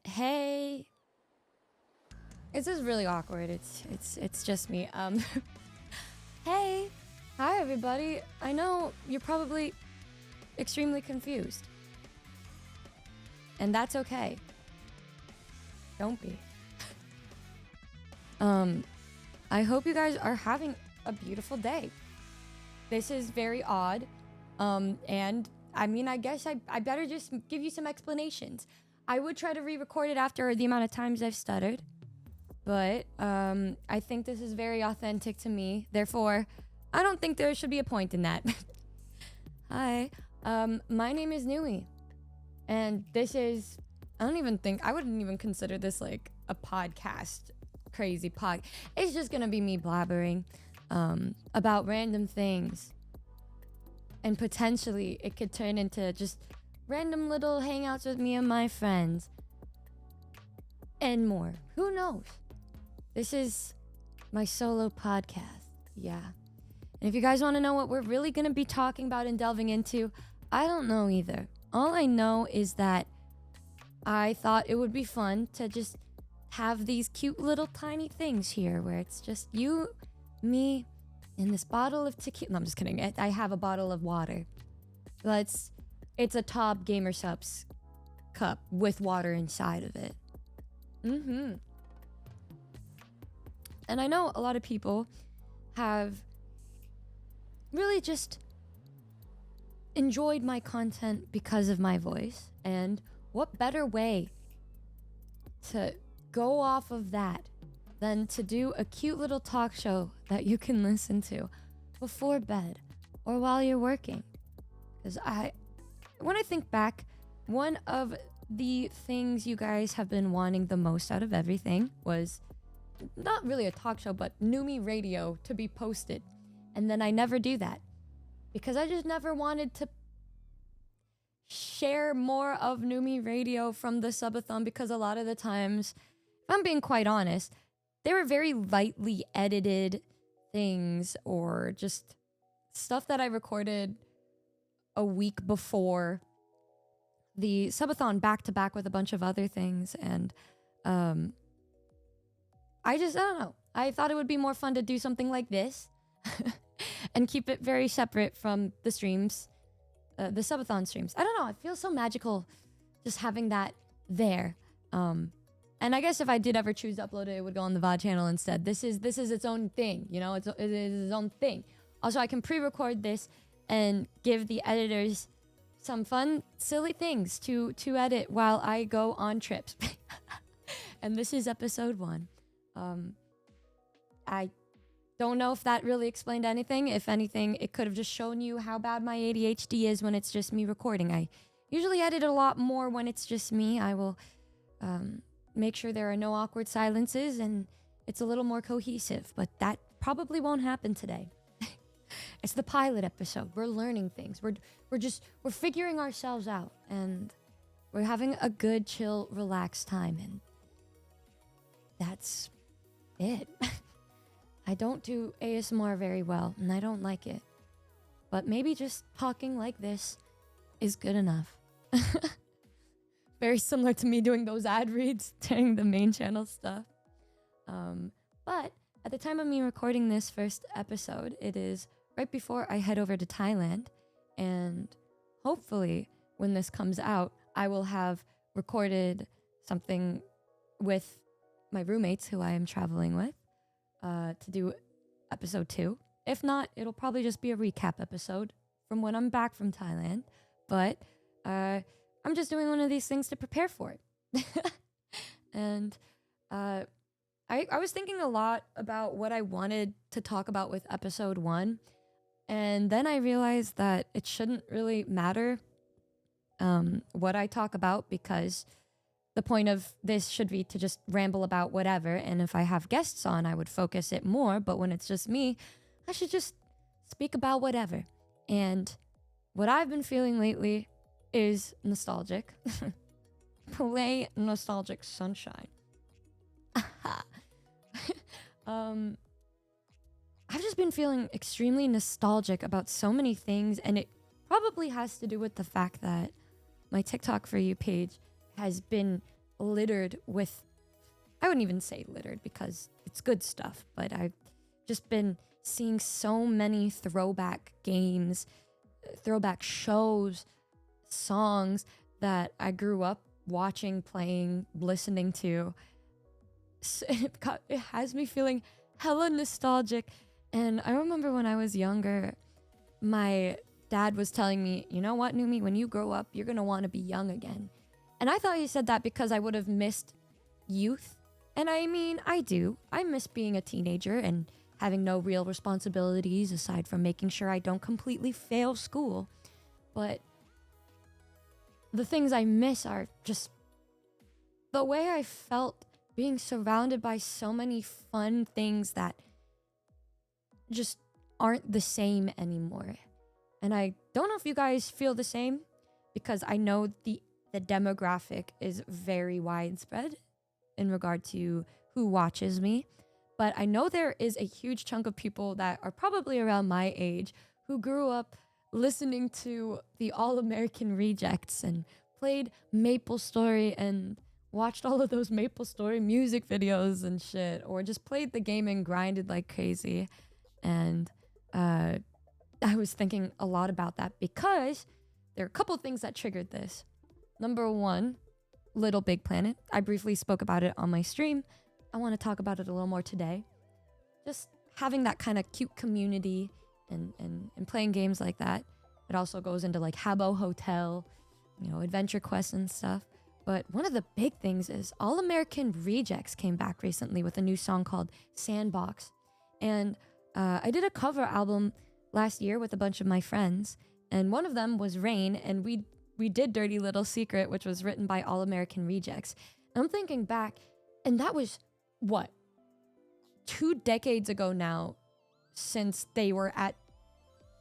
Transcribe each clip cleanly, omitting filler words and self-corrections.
Hey, this is really awkward. It's just me. Hey, hi everybody. I know you're probably extremely confused, and that's okay. Don't be. I hope you guys are having a beautiful day. This is very odd, and I mean, I guess I better just give you some explanations. I would try to re-record it after the amount of times I've stuttered, but I think this is very authentic to me. Therefore, I don't think there should be a point in that. Hi, my name is Numi, and this is, I wouldn't even consider this like a podcast, crazy pod. It's just gonna be me blabbering about random things. And potentially it could turn into just random little hangouts with me and my friends. And more. Who knows? This is my solo podcast. Yeah. And if you guys want to know what we're really going to be talking about and delving into, I don't know either. All I know is that I thought it would be fun to just have these cute little tiny things here where it's just you, me, and this bottle of tequila. No, I'm just kidding. I have a bottle of water. But it's a Top Gamer Subs cup with water inside of it. And I know a lot of people have really just enjoyed my content because of my voice. And what better way to go off of that than to do a cute little talk show that you can listen to before bed or while you're working. Because when I think back, one of the things you guys have been wanting the most out of everything was not really a talk show, but Numi Radio to be posted. And then I never do that because I just never wanted to share more of Numi Radio from the subathon, because a lot of the times, if I'm being quite honest, they were very lightly edited things or just stuff that I recorded a week before the subathon back to back with a bunch of other things. And I don't know. I thought it would be more fun to do something like this and keep it very separate from the streams, the subathon streams. I don't know. It feels so magical just having that there. And I guess if I did ever choose to upload it, it would go on the VOD channel instead. This is its own thing, you know? It is its own thing. Also, I can pre-record this and give the editors some fun, silly things to edit while I go on trips. And this is episode 1. I don't know if that really explained anything. If anything, it could have just shown you how bad my ADHD is when it's just me recording. I usually edit a lot more when it's just me. I will make sure there are no awkward silences and it's a little more cohesive, but that probably won't happen today. It's the pilot episode. We're learning things. We're figuring ourselves out, and we're having a good, chill, relaxed time, and that's it. I don't do ASMR very well, and I don't like it. But maybe just talking like this is good enough. Very similar to me doing those ad reads during the main channel stuff. But at the time of me recording this first episode, it is right before I head over to Thailand. And hopefully when this comes out, I will have recorded something with my roommates who I am traveling with to do episode 2. If not, it'll probably just be a recap episode from when I'm back from Thailand. But I'm just doing one of these things to prepare for it. And I was thinking a lot about what I wanted to talk about with episode 1. And then I realized that it shouldn't really matter what I talk about, because the point of this should be to just ramble about whatever. And if I have guests on, I would focus it more. But when it's just me, I should just speak about whatever. And what I've been feeling lately is nostalgic. Play Nostalgic Sunshine. I've just been feeling extremely nostalgic about so many things, and it probably has to do with the fact that my TikTok For You page has been littered with, I wouldn't even say littered because it's good stuff, but I've just been seeing so many throwback games, throwback shows, songs that I grew up watching, playing, listening to. It has me feeling hella nostalgic. And I remember when I was younger, my dad was telling me, you know what, Numi, when you grow up, you're going to want to be young again. And I thought he said that because I would have missed youth. And I mean, I do. I miss being a teenager and having no real responsibilities aside from making sure I don't completely fail school. But the things I miss are just the way I felt being surrounded by so many fun things that just aren't the same anymore. And I don't know if you guys feel the same, because I know the demographic is very widespread in regard to who watches me. But I know there is a huge chunk of people that are probably around my age who grew up listening to the All-American Rejects and played MapleStory and watched all of those MapleStory music videos and shit, or just played the game and grinded like crazy. And I was thinking a lot about that because there are a couple things that triggered this. Number one, LittleBigPlanet. I briefly spoke about it on my stream. I want to talk about it a little more today. Just having that kind of cute community and playing games like that. It also goes into like Habbo Hotel, you know, Adventure Quest and stuff. But one of the big things is All-American Rejects came back recently with a new song called Sandbox. And I did a cover album last year with a bunch of my friends. And one of them was Rain. And we did Dirty Little Secret, which was written by All-American Rejects. And I'm thinking back, and that was, what, 2 decades ago now, since they were at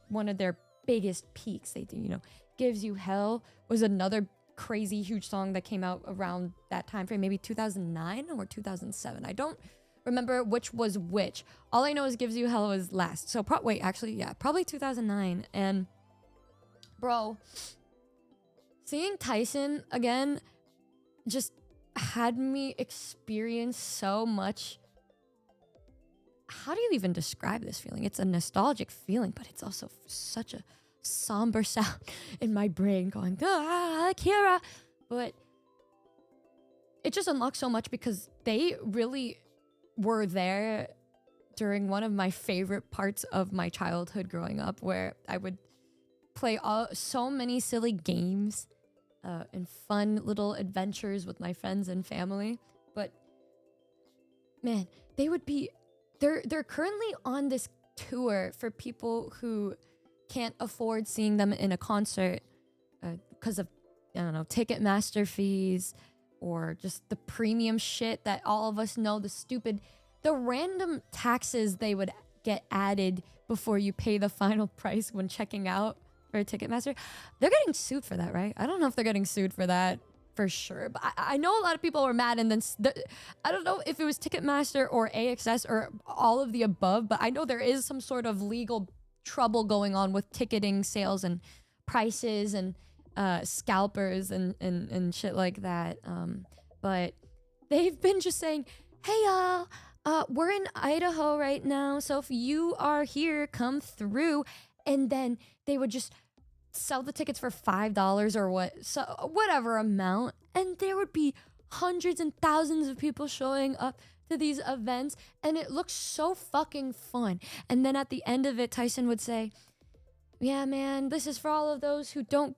one of their biggest peaks. They do, you know, Gives You Hell was another crazy huge song that came out around that time frame, maybe 2009 or 2007. I don't remember which was which. All I know is Gives You Hell was last. So probably 2009. And bro, seeing Tyson again just had me experience so much. How do you even describe this feeling? It's a nostalgic feeling, but it's also such a somber sound in my brain going, Kira. But it just unlocked so much because they really were there during one of my favorite parts of my childhood growing up, where I would play so many silly games and fun little adventures with my friends and family. But man, they're currently on this tour for people who can't afford seeing them in a concert because of, I don't know, Ticketmaster fees or just the premium shit that all of us know, the random taxes they would get added before you pay the final price when checking out for Ticketmaster. They're getting sued for that, right? I don't know if they're getting sued for that for sure, but I know a lot of people were mad, and then I don't know if it was Ticketmaster or AXS or all of the above, but I know there is some sort of legal trouble going on with ticketing sales and prices and scalpers and shit like that. But they've been just saying, hey y'all, we're in Idaho right now, so if you are here, come through. And then they would just sell the tickets for $5 or whatever amount, and there would be hundreds and thousands of people showing up to these events, and it looks so fucking fun. And then at the end of it, Tyson would say, yeah man, this is for all of those who don't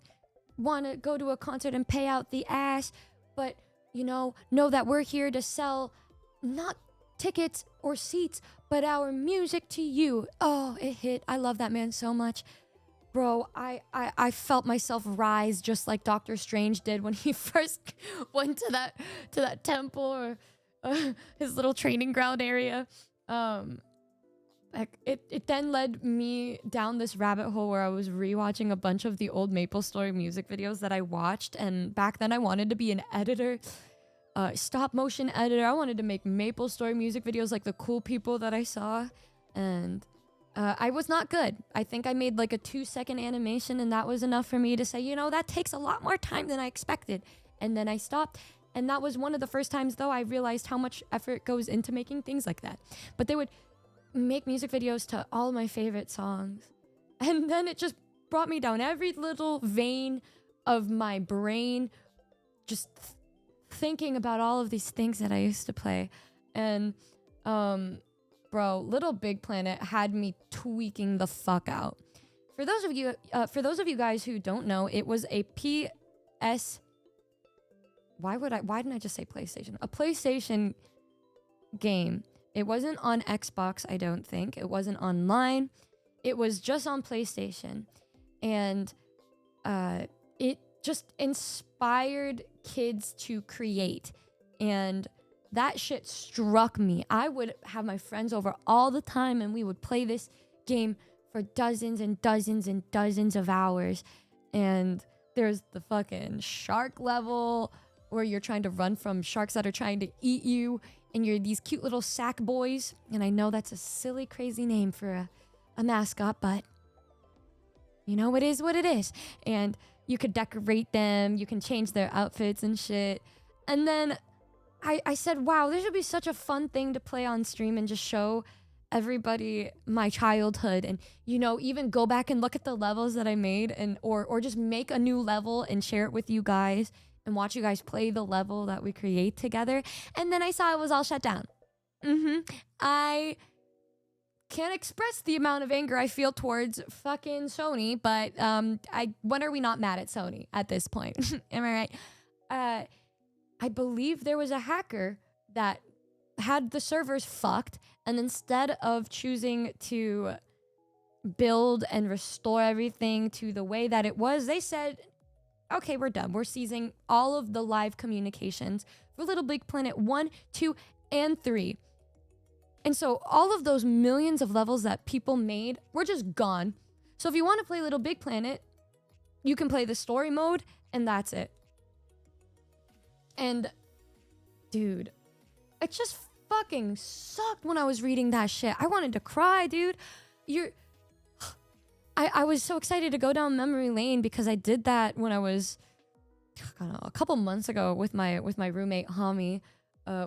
want to go to a concert and pay out the ass, but you know that we're here to sell not tickets or seats, but our music to you. Oh, it hit. I love that man so much. Bro, I felt myself rise just like Doctor Strange did when he first went to that temple or his little training ground area. It then led me down this rabbit hole where I was rewatching a bunch of the old MapleStory music videos that I watched, and back then I wanted to be an editor, stop motion editor. I wanted to make MapleStory music videos like the cool people that I saw, and I was not good. I think I made like a 2-second animation, and that was enough for me to say, you know, that takes a lot more time than I expected. And then I stopped, And that was one of the first times, though, I realized how much effort goes into making things like that. But they would make music videos to all my favorite songs. And then it just brought me down every little vein of my brain, just thinking about all of these things that I used to play. And, bro, LittleBigPlanet had me tweaking the fuck out. For those of you guys who don't know, it was a PS. Why didn't I just say PlayStation? A PlayStation game. It wasn't on Xbox, I don't think. It wasn't online. It was just on PlayStation. And it just inspired kids to create. And that shit struck me. I would have my friends over all the time and we would play this game for dozens and dozens and dozens of hours. And there's the fucking shark level where you're trying to run from sharks that are trying to eat you. And you're these cute little sack boys. And I know that's a silly, crazy name for a mascot, but you know, it is what it is. And you could decorate them. You can change their outfits and shit. And then I said, wow, this would be such a fun thing to play on stream and just show everybody my childhood. And, you know, even go back and look at the levels that I made and or just make a new level and share it with you guys and watch you guys play the level that we create together. And then I saw it was all shut down. I can't express the amount of anger I feel towards fucking Sony, but when are we not mad at Sony at this point? Am I right? I believe there was a hacker that had the servers fucked, and instead of choosing to build and restore everything to the way that it was, they said, okay, we're done. We're seizing all of the live communications for LittleBigPlanet 1, 2, and 3. And so all of those millions of levels that people made were just gone. So if you want to play LittleBigPlanet, you can play the story mode, and that's it. And, dude, it just fucking sucked when I was reading that shit. I wanted to cry, dude. I was so excited to go down memory lane because I did that when I was, I don't know, a couple months ago with my roommate, Hami.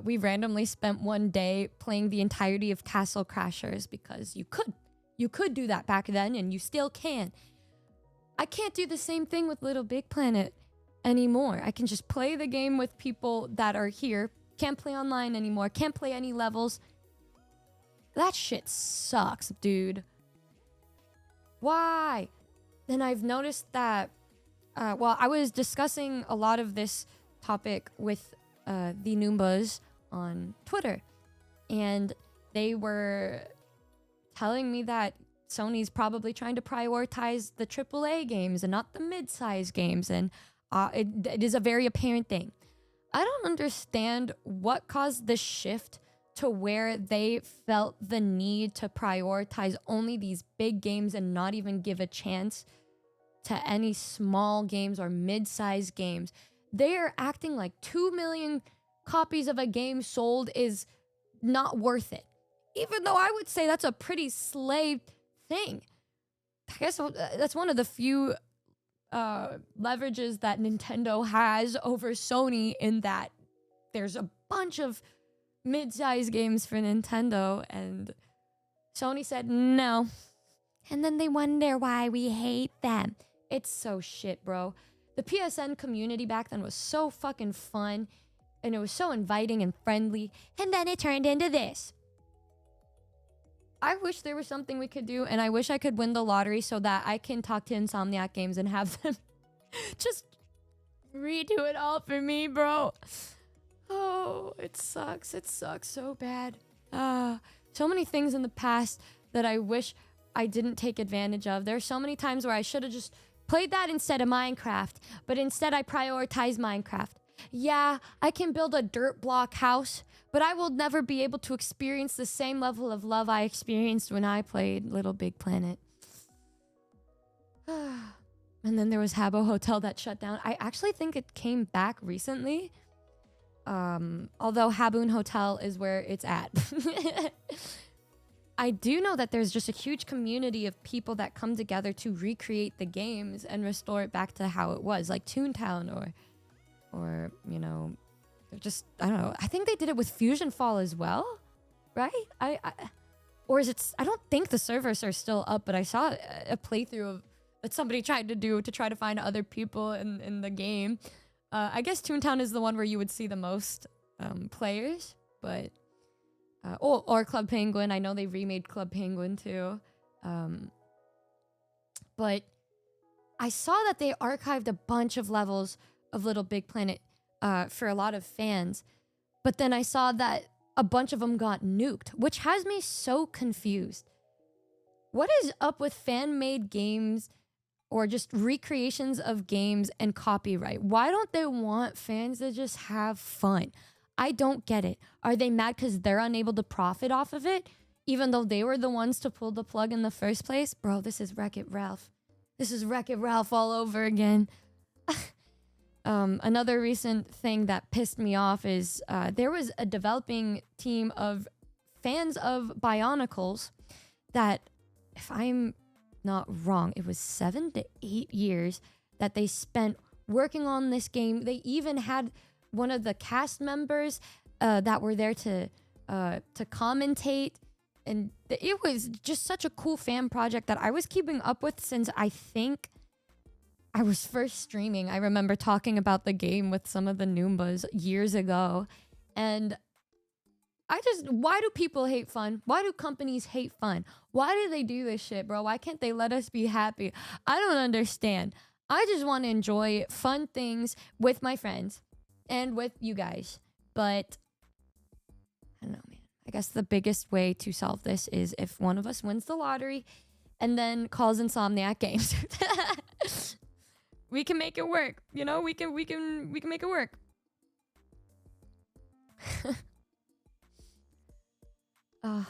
We randomly spent one day playing the entirety of Castle Crashers because you could do that back then and you still can. I can't do the same thing with LittleBigPlanet anymore. I can just play the game with people that are here. Can't play online anymore. Can't play any levels. That shit sucks, dude. Why? Then I've noticed that, I was discussing a lot of this topic with the Noombas on Twitter, and they were telling me that Sony's probably trying to prioritize the AAA games and not the mid-size games, and it is a very apparent thing. I don't understand what caused the shift to where they felt the need to prioritize only these big games and not even give a chance to any small games or mid-sized games. They are acting like 2 million copies of a game sold is not worth it. Even though I would say that's a pretty slay thing. I guess that's one of the few leverages that Nintendo has over Sony, in that there's a bunch of mid-sized games for Nintendo and Sony said no. And then they wonder why we hate them. It's so shit, bro. The PSN community back then was so fucking fun and it was so inviting and friendly, and then it turned into this. I wish there was something we could do, and I wish I could win the lottery so that I can talk to Insomniac Games and have them just redo it all for me, bro. Oh, it sucks. It sucks so bad. So many things in the past that I wish I didn't take advantage of. There are so many times where I should have just played that instead of Minecraft, but instead I prioritized Minecraft. Yeah, I can build a dirt block house, but I will never be able to experience the same level of love I experienced when I played LittleBigPlanet. And then there was Habbo Hotel that shut down. I actually think it came back recently. Although Haboon Hotel is where it's at. I do know that there's just a huge community of people that come together to recreate the games and restore it back to how it was, like Toontown or you know, they're just, I don't know. I think they did it with Fusion Fall as well, right? Or is it, I don't think the servers are still up, but I saw a playthrough of that somebody tried to do to try to find other people in the game. I guess Toontown is the one where you would see the most players, but or Club Penguin. I know they remade Club Penguin too. But I saw that they archived a bunch of levels of Little Big Planet for a lot of fans, but then I saw that a bunch of them got nuked, which has me so confused. What is up with fan-made games or just recreations of games and copyright? Why don't they want fans to just have fun? I don't get it. Are they mad because they're unable to profit off of it, even though they were the ones to pull the plug in the first place? Bro, this is Wreck-It Ralph. This is Wreck-It Ralph all over again. Another recent thing that pissed me off is there was a developing team of fans of Bionicles that, if I'm not wrong, it was 7 to 8 years that they spent working on this game. They even had one of the cast members that were there to commentate, and it was just such a cool fan project that I was keeping up with since I think I was first streaming. I remember talking about the game with some of the Noombas years ago, and why do people hate fun? Why do companies hate fun? Why do they do this shit, bro? Why can't they let us be happy? I don't understand. I just want to enjoy fun things with my friends and with you guys. But I don't know, man. I guess the biggest way to solve this is if one of us wins the lottery and then calls Insomniac Games. We can make it work. You know, we can make it work. I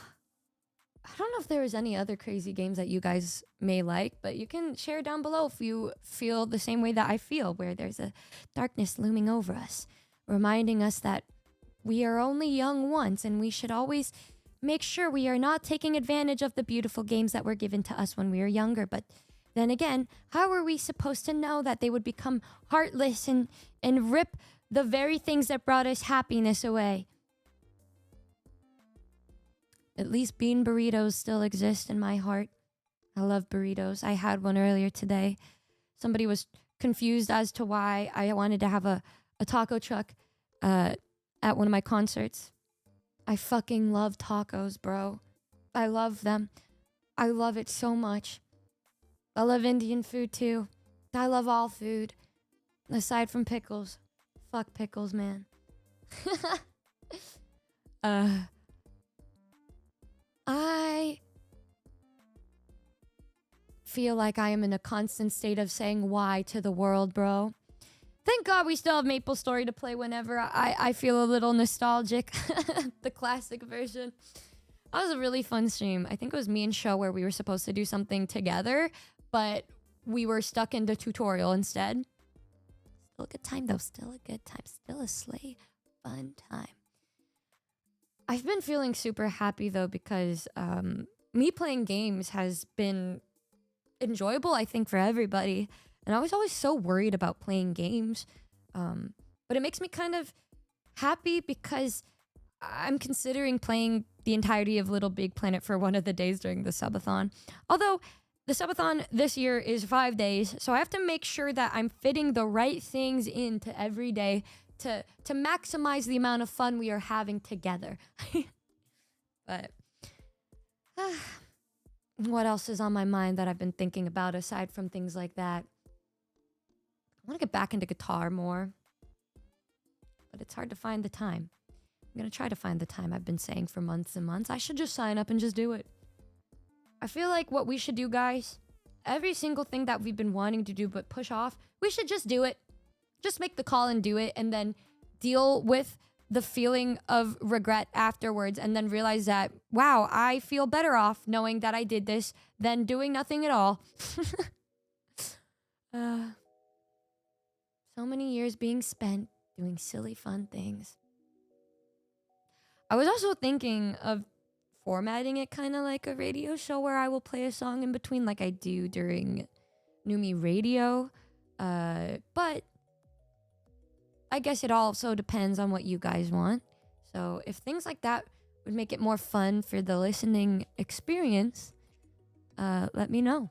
don't know if there is any other crazy games that you guys may like, but you can share down below if you feel the same way that I feel, where there's a darkness looming over us, reminding us that we are only young once and we should always make sure we are not taking advantage of the beautiful games that were given to us when we were younger. But then again, how are we supposed to know that they would become heartless and rip the very things that brought us happiness away? At least bean burritos still exist in my heart. I love burritos. I had one earlier today. Somebody was confused as to why I wanted to have a taco truck at one of my concerts. I fucking love tacos, bro. I love them. I love it so much. I love Indian food too. I love all food. Aside from pickles. Fuck pickles, man. I feel like I am in a constant state of saying why to the world, bro. Thank God we still have MapleStory to play whenever I feel a little nostalgic. The classic version. That was a really fun stream. I think it was me and Show where we were supposed to do something together, but we were stuck in the tutorial instead. Still a good time though. Still a good time. Still a slay fun time. I've been feeling super happy though because me playing games has been enjoyable, I think, for everybody. And I was always so worried about playing games. But it makes me kind of happy because I'm considering playing the entirety of Little Big Planet for one of the days during the subathon. Although the subathon this year is 5 days, so I have to make sure that I'm fitting the right things into every day to maximize the amount of fun we are having together. But what else is on my mind that I've been thinking about aside from things like that? I want to get back into guitar more, but it's hard to find the time. I'm going to try to find the time, I've been saying for months and months. I should just sign up and just do it. I feel like what we should do, guys, every single thing that we've been wanting to do but push off, we should just do it. Just make the call and do it, and then deal with the feeling of regret afterwards, and then realize that, wow, I feel better off knowing that I did this than doing nothing at all. So many years being spent doing silly fun things. I was also thinking of formatting it kind of like a radio show where I will play a song in between like I do during Numi Radio. But I guess it also depends on what you guys want. So if things like that would make it more fun for the listening experience, let me know.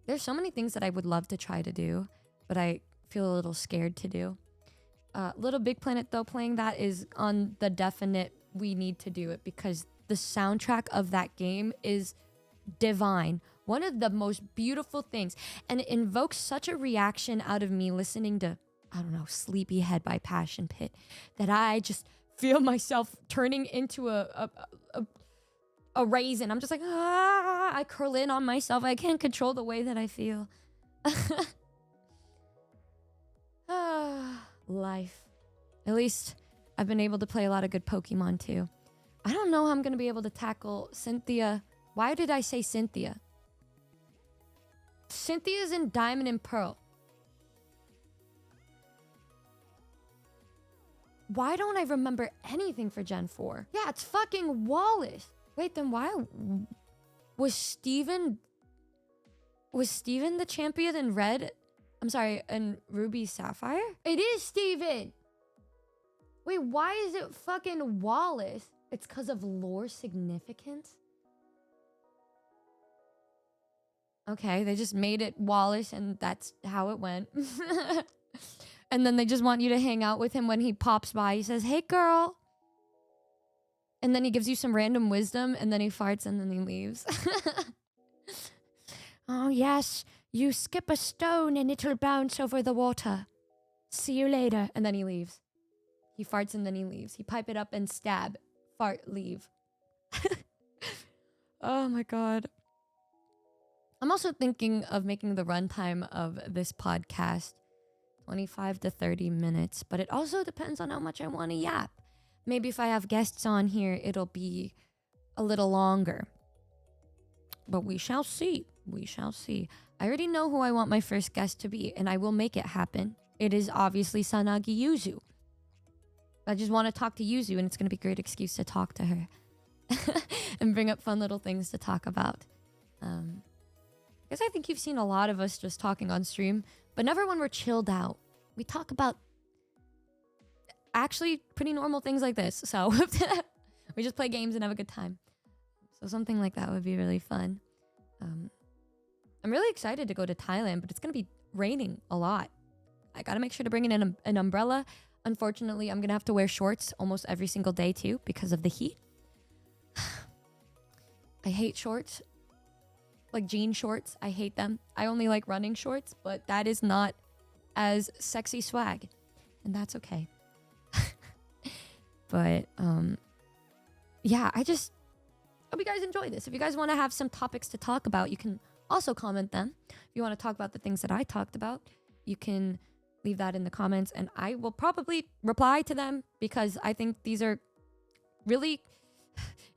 There's so many things that I would love to try to do, but I feel a little scared to do. LittleBigPlanet, though, playing that is on the definite we need to do it because the soundtrack of that game is divine. One of the most beautiful things. And it invokes such a reaction out of me listening to, I don't know, Sleepyhead by Passion Pit that I just feel myself turning into a raisin. I'm just like, I curl in on myself. I can't control the way that I feel. Life. At least I've been able to play a lot of good Pokemon too. I don't know how I'm going to be able to tackle Cynthia. Why did I say Cynthia? Cynthia's in Diamond and Pearl. Why don't I remember anything for Gen 4? Yeah, it's fucking Wallace. Wait, then why was Steven the champion in Red? I'm sorry, in Ruby Sapphire? It is Steven. Wait, why is it fucking Wallace? It's because of lore significance? Okay, they just made it Wallace and that's how it went. And then they just want you to hang out with him when he pops by. He says, hey, girl. And then he gives you some random wisdom and then he farts and then he leaves. Oh, yes. You skip a stone and it'll bounce over the water. See you later. And then he leaves. He farts and then he leaves. He pipe it up and stab. Fart, leave. Oh my god. I'm also thinking of making the runtime of this podcast 25 to 30 minutes, but it also depends on how much I want to yap. Maybe if I have guests on here, it'll be a little longer. But we shall see. We shall see. I already know who I want my first guest to be, and I will make it happen. It is obviously Sanagi Yuzu. I just want to talk to Yuzu, and it's going to be a great excuse to talk to her. And bring up fun little things to talk about. Because I think you've seen a lot of us just talking on stream, but never when we're chilled out. We talk about actually pretty normal things like this. So we just play games and have a good time. So something like that would be really fun. I'm really excited to go to Thailand, but it's going to be raining a lot. I got to make sure to bring in an umbrella. Unfortunately, I'm going to have to wear shorts almost every single day too because of the heat. I hate shorts. Like jean shorts. I hate them. I only like running shorts, but that is not as sexy swag. And that's okay. But, yeah, I just hope you guys enjoy this. If you guys want to have some topics to talk about, you can also comment them. If you want to talk about the things that I talked about, you can leave that in the comments and I will probably reply to them because I think these are really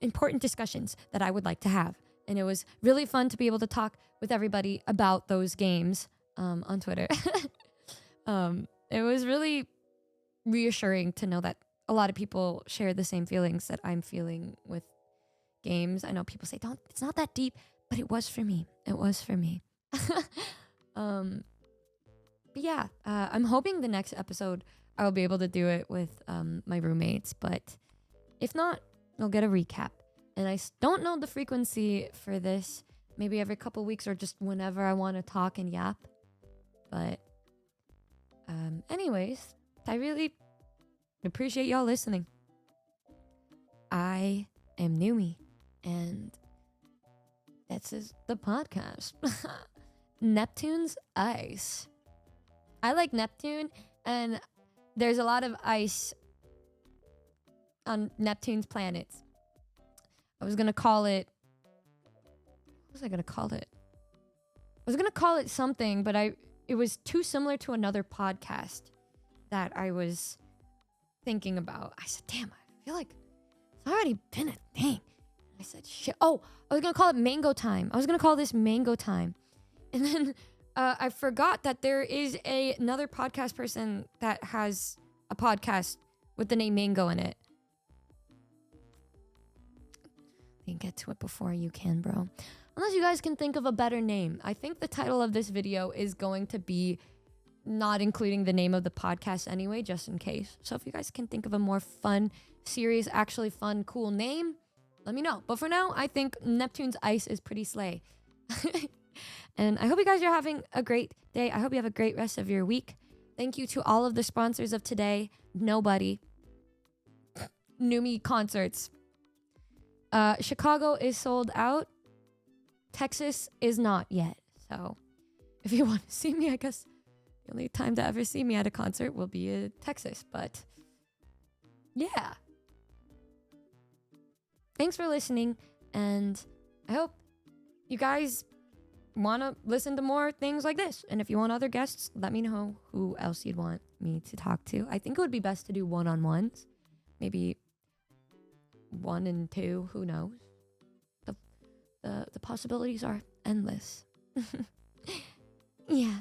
important discussions that I would like to have. And it was really fun to be able to talk with everybody about those games on Twitter. It was really reassuring to know that a lot of people share the same feelings that I'm feeling with games. I know people say, it's not that deep, but it was for me. It was for me. But yeah, I'm hoping the next episode I'll be able to do it with my roommates. But if not, I'll get a recap. And I don't know the frequency for this. Maybe every couple weeks or just whenever I want to talk and yap. But anyways, I really appreciate y'all listening. I am Numi. And this is the podcast. Neptune's ice. I like Neptune. And there's a lot of ice on Neptune's planets. I was going to call it... What was I going to call it? I was going to call it something, but it was too similar to another podcast that I was thinking about. I said, damn, I feel like it's already been a thing. I said, shit. Oh, I was going to call it Mango Time. I was going to call this Mango Time. And then I forgot that there is another podcast person that has a podcast with the name Mango in it. You can get to it before you can, bro. Unless you guys can think of a better name. I think the title of this video is going to be not including the name of the podcast anyway, just in case. So if you guys can think of a more fun, serious, actually fun, cool name, let me know. But for now, I think Neptune's Ice is pretty slay. And I hope you guys are having a great day. I hope you have a great rest of your week. Thank you to all of the sponsors of today. Nobody. Numi concerts. Chicago is sold out. Texas is not yet. So if you want to see me, I guess the only time to ever see me at a concert will be in Texas. But yeah. Thanks for listening. And I hope you guys want to listen to more things like this. And if you want other guests, let me know who else you'd want me to talk to. I think it would be best to do one-on-ones. Maybe 1 and 2, who knows? The possibilities are endless. Yeah.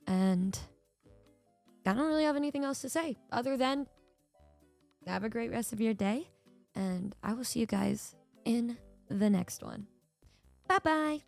And I don't really have anything else to say other than have a great rest of your day. And I will see you guys in the next one. Bye-bye.